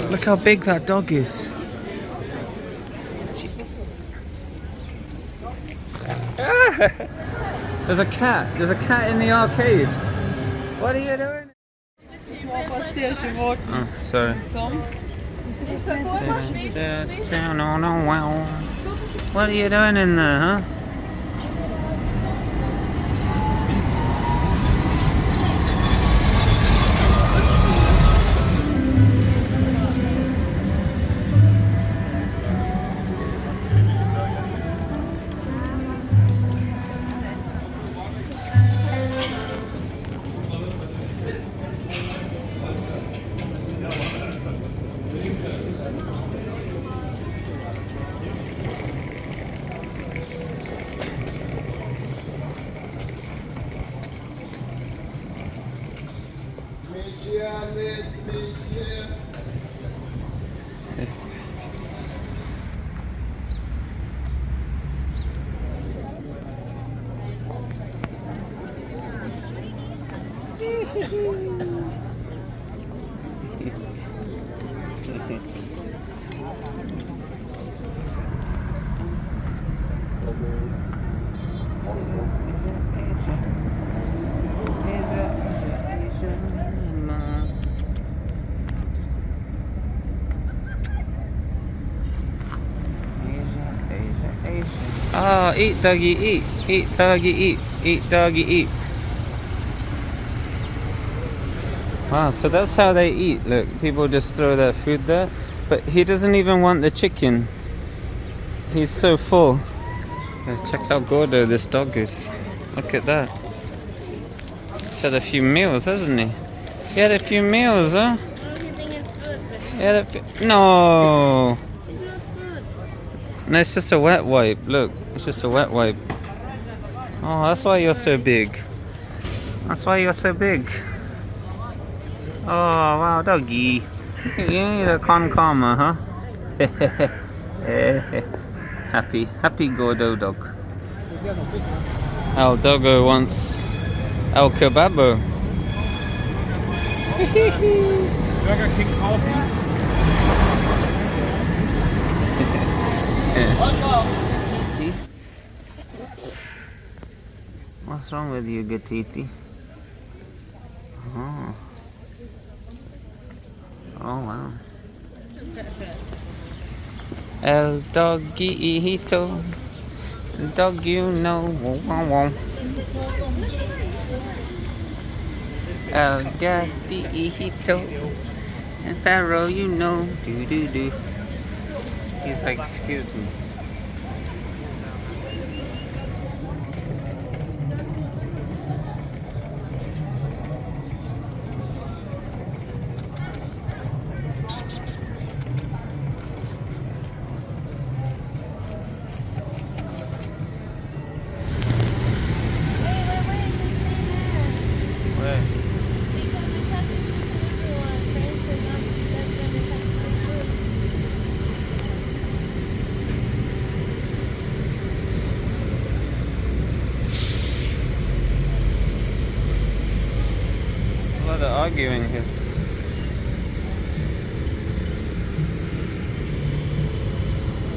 Look how big that dog is. There's a cat. There's a cat in the arcade. What are you doing? Oh, sorry. What are you doing in there, huh? Oh, eat doggy, eat. Eat doggy, eat. Eat doggy, eat. Wow, so that's how they eat. Look, people just throw their food there. But he doesn't even want the chicken. He's so full. Yeah, check how gordo this dog is. Look at that. He's had a few meals, hasn't he? He had a few meals, huh? He had a few... No! No, it's just a wet wipe. Look, it's just a wet wipe. Oh, that's why you're so big. That's why you're so big. Oh, wow, doggy. You need a calmer, huh? Happy Gordo dog. El Doggo wants El Kebabo. Burger King coffee. What's wrong with you, Gatiti? Oh. Oh, wow. El Doggyito. Dog you know. El Gatito. And Pharaoh you know. Do do do. He's like, excuse me. They're arguing here.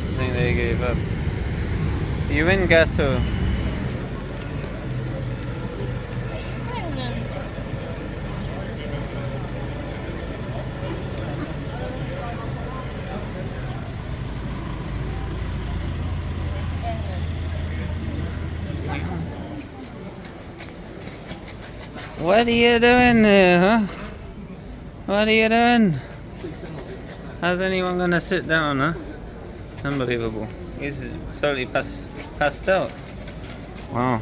I think they gave up. You win, Gato. What are you doing there, huh? What are you doing? How's anyone gonna sit down, huh? Unbelievable. He's totally passed out. Wow.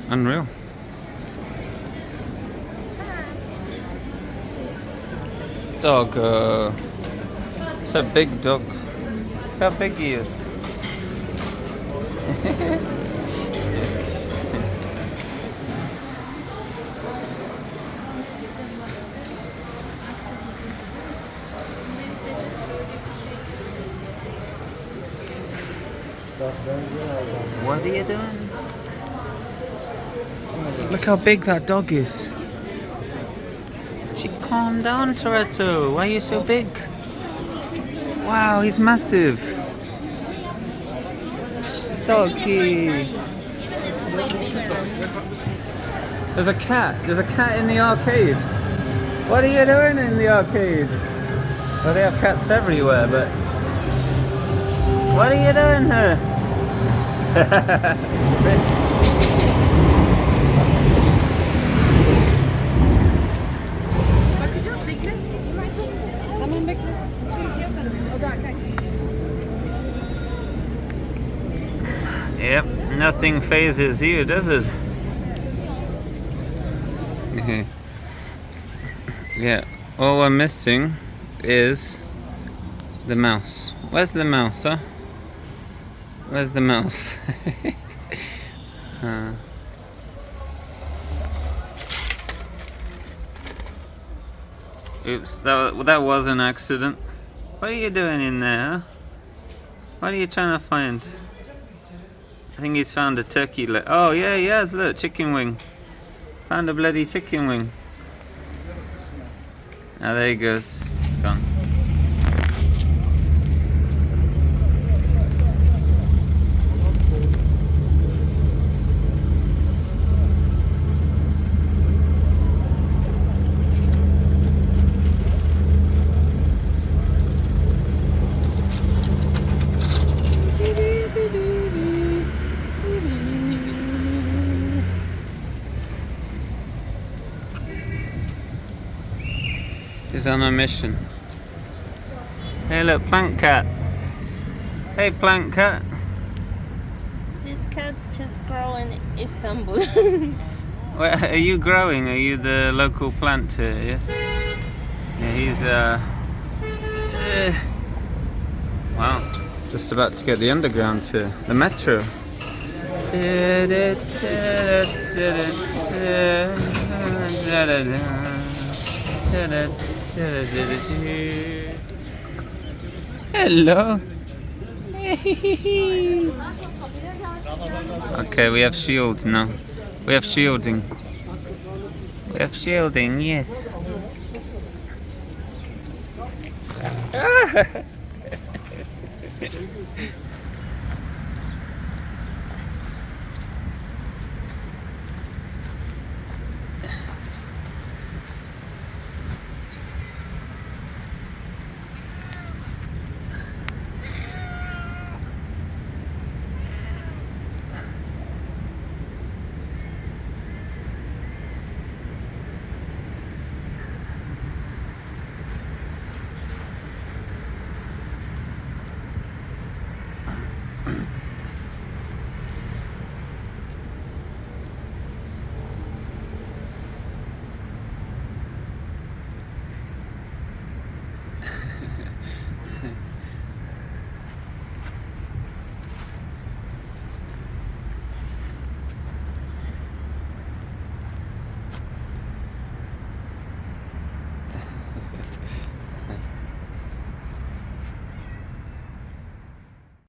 Unreal. Dog, it's a big dog. Look how big he is. What are you doing? Look how big that dog is. Chico. Calm down, Toretto. Why are you so big? Wow, he's massive. Doggy. There's a cat. There's a cat in the arcade. What are you doing in the arcade? Well, they have cats everywhere, but... What are you doing here? Bakacağız, bekle. Tamam, bekle. Hiçbir şey yapmadım biz. O da kay. Yep, nothing phases you, does it? Yeah, all we're missing is the mouse. Where's the mouse, huh? Where's the mouse? Oops, that was an accident. What are you doing in there? What are you trying to find? I think he's found a turkey leg. Oh yeah, he has, look, chicken wing. Found a bloody chicken wing. Ah, there he goes. It's gone. He's on a mission. Hey look, plant cat. Hey plant cat. This cat just grew in Istanbul. Where, are you growing? Are you the local plant here? Yes. Yeah, he's wow. Just about to get the underground to the metro. Hello. Okay, we have shield now. We have shielding. We have shielding, yes.